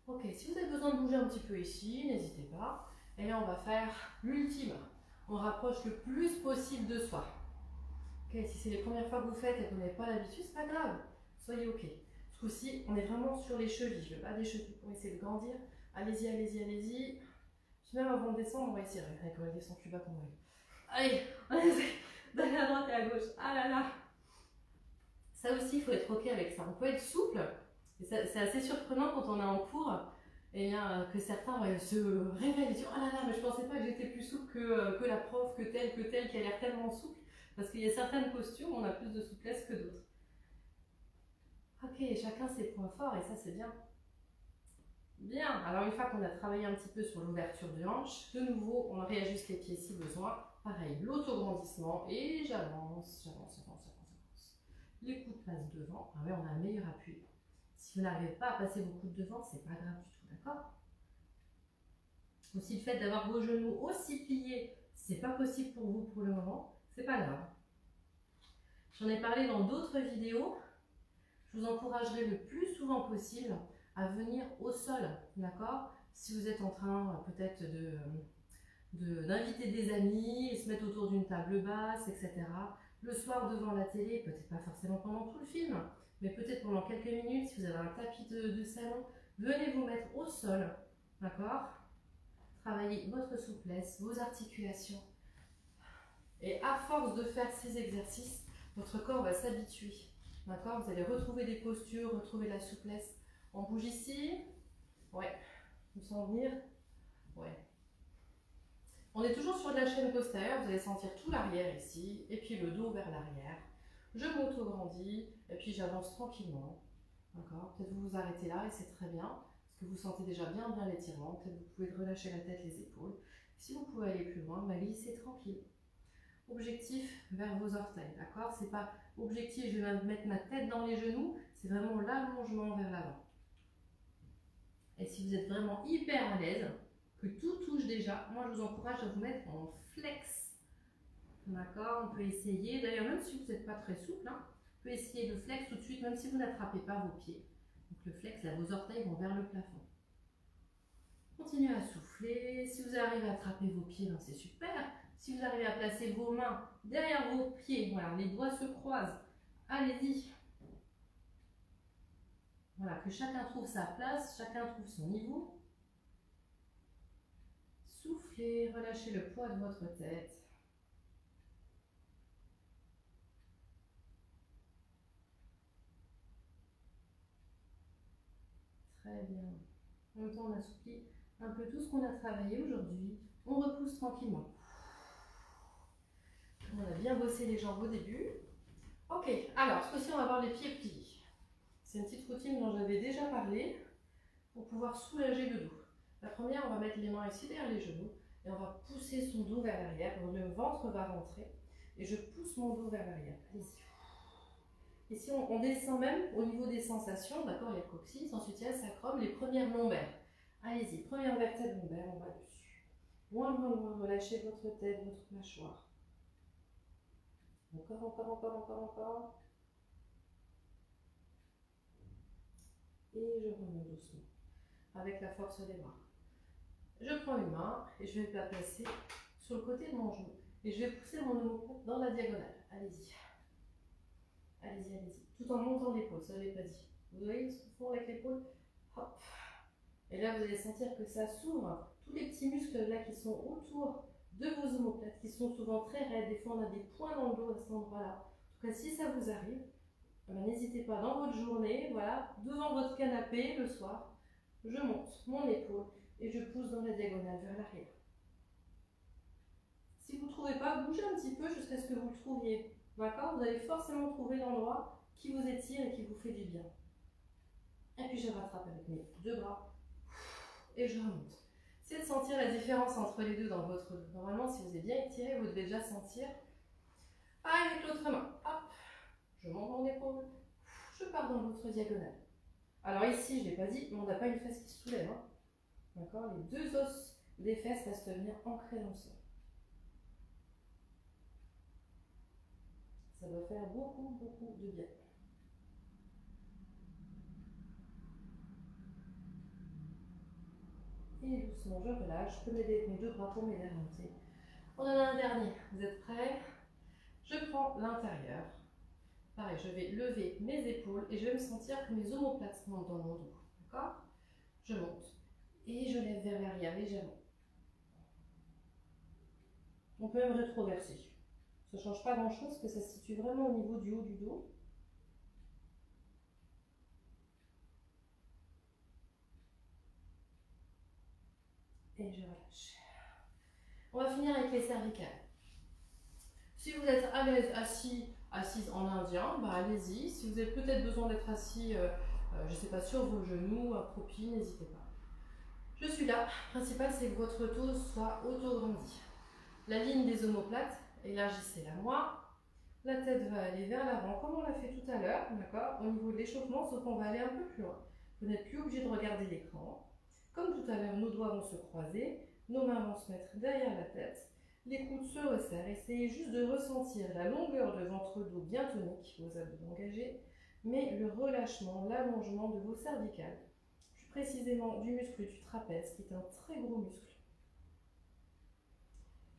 Ok, si vous avez besoin de bouger un petit peu ici, n'hésitez pas. Et là, on va faire l'ultime. On rapproche le plus possible de soi. Ok, si c'est les premières fois que vous faites et que vous n'avez pas l'habitude, c'est pas grave. Soyez ok. Ce coup-ci, on est vraiment sur les chevilles, le bas des chevilles pour essayer de grandir. Allez-y, allez-y, allez-y. Puis même avant de descendre, on va essayer. Regardez quand on descend plus bas qu'on va aller. Allez, on essaie d'aller à droite et à gauche. Ah là là. Ça aussi, il faut être ok avec ça. On peut être souple. C'est assez surprenant quand on est en cours, et bien, que certains se réveillent et disent « Oh là là, mais je pensais pas que j'étais plus souple que la prof, que telle, qui a l'air tellement souple. » Parce qu'il y a certaines postures où on a plus de souplesse que d'autres. Ok, chacun ses points forts et ça c'est bien. Bien, alors une fois qu'on a travaillé un petit peu sur l'ouverture de hanche, de nouveau on réajuste les pieds si besoin. Pareil, l'autograndissement et j'avance, j'avance, j'avance, j'avance, j'avance. Les coudes passent devant, ah ouais, on a un meilleur appui. Si vous n'arrivez pas à passer vos coudes devant, c'est pas grave du tout, d'accord? Aussi le fait d'avoir vos genoux aussi pliés, c'est pas possible pour vous pour le moment, c'est pas grave. J'en ai parlé dans d'autres vidéos. Je vous encouragerai le plus souvent possible à venir au sol, d'accord? Si vous êtes en train peut-être d'inviter des amis et se mettre autour d'une table basse, etc. Le soir devant la télé, peut-être pas forcément pendant tout le film, mais peut-être pendant quelques minutes, si vous avez un tapis de salon, venez vous mettre au sol, d'accord? Travaillez votre souplesse, vos articulations. Et à force de faire ces exercices, votre corps va s'habituer. D'accord? Vous allez retrouver des postures, retrouver la souplesse. On bouge ici. Ouais. Je me sens venir. Ouais. On est toujours sur de la chaîne postérieure. Vous allez sentir tout l'arrière ici. Et puis le dos vers l'arrière. Je m'auto-grandis. Et puis j'avance tranquillement. D'accord? Peut-être vous vous arrêtez là et c'est très bien. Parce que vous sentez déjà bien l'étirement. Peut-être vous pouvez relâcher la tête, les épaules. Si vous pouvez aller plus loin, glissez tranquille. Objectif vers vos orteils, d'accord? C'est pas objectif, je vais mettre ma tête dans les genoux, c'est vraiment l'allongement vers l'avant. Et si vous êtes vraiment hyper à l'aise, que tout touche déjà, moi je vous encourage à vous mettre en flex. D'accord? On peut essayer, d'ailleurs même si vous n'êtes pas très souple, hein, on peut essayer le flex tout de suite, même si vous n'attrapez pas vos pieds. Donc le flex, là, vos orteils vont vers le plafond. Continuez à souffler, si vous arrivez à attraper vos pieds, c'est super. Si vous arrivez à placer vos mains derrière vos pieds, voilà, les doigts se croisent, allez-y. Voilà, que chacun trouve sa place, chacun trouve son niveau. Soufflez, relâchez le poids de votre tête. Très bien. En même temps, on assouplit un peu tout ce qu'on a travaillé aujourd'hui. On repousse tranquillement. On a bien bossé les jambes au début. Ok, alors, ce coup-ci, on va avoir les pieds pliés. C'est une petite routine dont j'avais déjà parlé pour pouvoir soulager le dos. La première, on va mettre les mains ici derrière les genoux et on va pousser son dos vers l'arrière. Le ventre va rentrer et je pousse mon dos vers l'arrière. Allez-y. Ici, on descend même au niveau des sensations. D'accord, il y a le coccyx, ensuite il y a le sacrum, les premières lombaires. Allez-y, première vertèbre lombaire, on va dessus. Loin, loin, loin, relâchez votre tête, votre mâchoire. Encore, encore, encore, encore, encore. et je remonte doucement avec la force des bras. Je prends une main et je vais la placer sur le côté de mon genou et je vais pousser mon omoplate dans la diagonale. Allez-y. Allez-y, allez-y. Tout en montant l'épaule, ça je l'ai pas dit. Vous voyez ce qu'on fait avec l'épaule? Hop. Et là, vous allez sentir que ça s'ouvre. Tous les petits muscles là qui sont autour de vos omoplates, qui sont souvent très raides. Des fois, on a des points dans le dos à cet endroit-là. En tout cas, si ça vous arrive, n'hésitez pas dans votre journée, voilà, devant votre canapé le soir, je monte mon épaule et je pousse dans la diagonale vers l'arrière. Si vous ne trouvez pas, bougez un petit peu jusqu'à ce que vous le trouviez. D'accord? Vous allez forcément trouver l'endroit qui vous étire et qui vous fait du bien. Et puis je rattrape avec mes deux bras et je remonte. C'est de sentir la différence entre les deux dans votre dos. Normalement, si vous êtes bien étiré, vous devez déjà sentir. Avec l'autre main, hop, je monte mon épaule, je pars dans l'autre diagonale. Alors ici, je ne l'ai pas dit, mais on n'a pas une fesse qui se soulève. Hein. D'accord? Les deux os des fesses restent bien ancrés dans le sol. Ça va faire beaucoup, beaucoup de bien. Et doucement, je relâche. Je peux m'aider avec mes deux bras pour m'aider à monter. On en a un dernier. Vous êtes prêts? Je prends l'intérieur. Pareil, je vais lever mes épaules et je vais me sentir que mes omoplates montent dans mon dos. D'accord? Je monte et je lève vers l'arrière légèrement. On peut même rétroverser. Ça ne change pas grand-chose parce que ça se situe vraiment au niveau du haut du dos. Et je relâche. On va finir avec les cervicales. Si vous êtes à l'aise assise en indien, bah allez-y. Si vous avez peut-être besoin d'être assis, je ne sais pas, sur vos genoux, accroupi, n'hésitez pas. Je suis là. Le principal, c'est que votre dos soit auto-grandi. La ligne des omoplates, élargissez-la moins. La tête va aller vers l'avant, comme on l'a fait tout à l'heure, d'accord, au niveau de l'échauffement, sauf qu'on va aller un peu plus loin. Vous n'êtes plus obligé de regarder l'écran. Comme tout à l'heure, nos doigts vont se croiser, nos mains vont se mettre derrière la tête, les coudes se resserrent. Essayez juste de ressentir la longueur de votre dos bien tonique, vos abdos engagés, mais le relâchement, l'allongement de vos cervicales, plus précisément du muscle du trapèze, qui est un très gros muscle.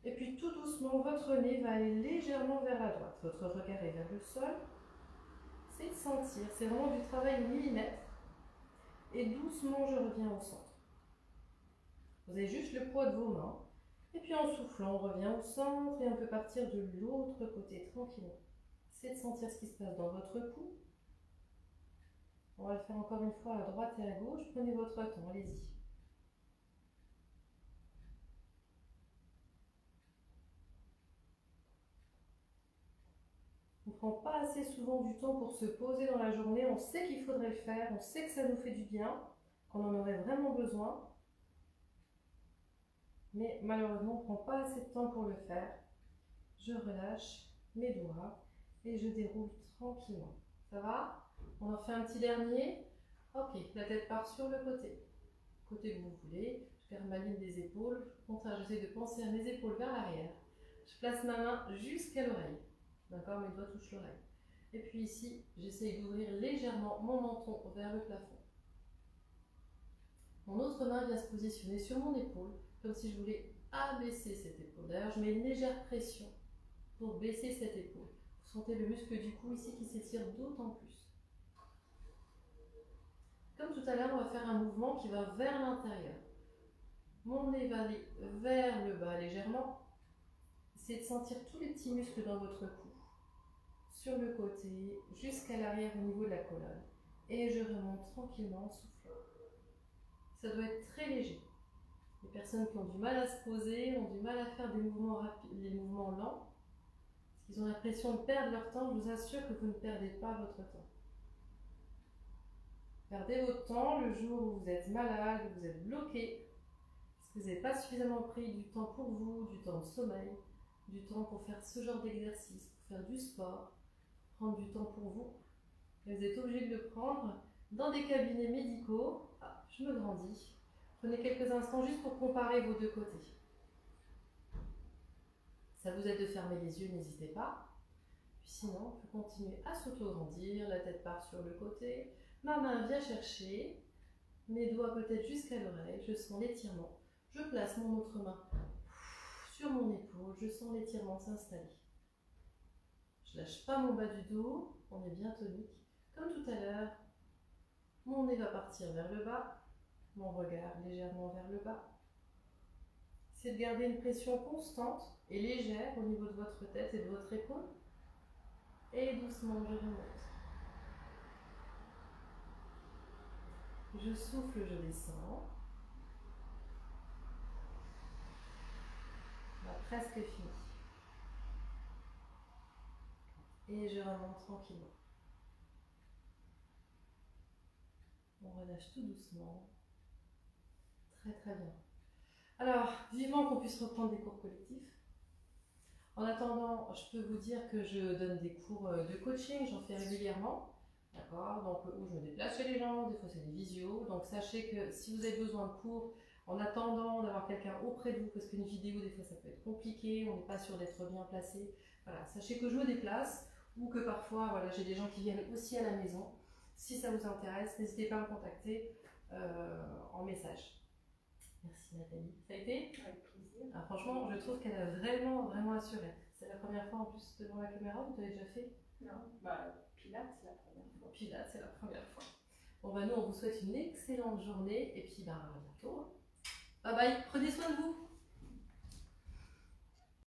Et puis tout doucement, votre nez va aller légèrement vers la droite. Votre regard est vers le sol. C'est de sentir, c'est vraiment du travail au millimètre. Et doucement, je reviens au centre. Vous avez juste le poids de vos mains. Et puis en soufflant, on revient au centre et on peut partir de l'autre côté tranquillement. C'est de sentir ce qui se passe dans votre cou. On va le faire encore une fois à droite et à gauche. Prenez votre temps, allez-y. On ne prend pas assez souvent du temps pour se poser dans la journée. On sait qu'il faudrait le faire, on sait que ça nous fait du bien, qu'on en aurait vraiment besoin. Mais malheureusement, on ne prend pas assez de temps pour le faire. Je relâche mes doigts et je déroule tranquillement. Ça va? On en fait un petit dernier. Ok, la tête part sur le côté. Côté que vous voulez. Je garde ma ligne des épaules. Au contraire, j'essaie de penser à mes épaules vers l'arrière. Je place ma main jusqu'à l'oreille. D'accord, mes doigts touchent l'oreille. Et puis ici, j'essaye d'ouvrir légèrement mon menton vers le plafond. Mon autre main vient se positionner sur mon épaule, comme si je voulais abaisser cette épaule. D'ailleurs, je mets une légère pression pour baisser cette épaule. Vous sentez le muscle du cou ici qui s'étire d'autant plus. Comme tout à l'heure, on va faire un mouvement qui va vers l'intérieur. Mon nez va aller vers le bas légèrement. Essayez de sentir tous les petits muscles dans votre cou. Sur le côté, jusqu'à l'arrière au niveau de la colonne. Et je remonte tranquillement en soufflant. Ça doit être très léger. Les personnes qui ont du mal à se poser, ont du mal à faire des mouvements rapides, des mouvements lents, parce qu'ils ont l'impression de perdre leur temps, je vous assure que vous ne perdez pas votre temps. Perdez votre temps le jour où vous êtes malade, où vous êtes bloqué, parce que vous n'avez pas suffisamment pris du temps pour vous, du temps de sommeil, du temps pour faire ce genre d'exercice, pour faire du sport, prendre du temps pour vous. Et vous êtes obligé de le prendre dans des cabinets médicaux. Ah, je me grandis. Prenez quelques instants juste pour comparer vos deux côtés. Ça vous aide de fermer les yeux, n'hésitez pas. Puis sinon, on peut continuer à s'auto-grandir. La tête part sur le côté. Ma main vient chercher, mes doigts peut-être jusqu'à l'oreille, je sens l'étirement. Je place mon autre main sur mon épaule, je sens l'étirement s'installer. Je lâche pas mon bas du dos, on est bien tonique. Comme tout à l'heure, mon nez va partir vers le bas, mon regard légèrement vers le bas. C'est de garder une pression constante et légère au niveau de votre tête et de votre épaule. Et doucement, je remonte. Je souffle, je descends. On a presque fini. Et je remonte tranquillement. On relâche tout doucement. Très très bien. Alors, vivement qu'on puisse reprendre des cours collectifs. En attendant, je peux vous dire que je donne des cours de coaching, j'en fais régulièrement. D'accord, donc où je me déplace chez les gens, des fois c'est des visios. Donc sachez que si vous avez besoin de cours, en attendant d'avoir quelqu'un auprès de vous, parce qu'une vidéo des fois ça peut être compliqué, on n'est pas sûr d'être bien placé. Voilà, sachez que je me déplace ou que parfois voilà, j'ai des gens qui viennent aussi à la maison. Si ça vous intéresse, n'hésitez pas à me contacter en message. Merci Nathalie. Ça a été? Avec plaisir. Ah, franchement, je trouve qu'elle a vraiment assuré. C'est la première fois en plus devant la caméra, vous l'avez déjà fait? Non, bah Pilates c'est la première fois. Pilates, c'est la première fois. Bon bah nous on vous souhaite une excellente journée et puis bah à bientôt. Bye bye, prenez soin de vous.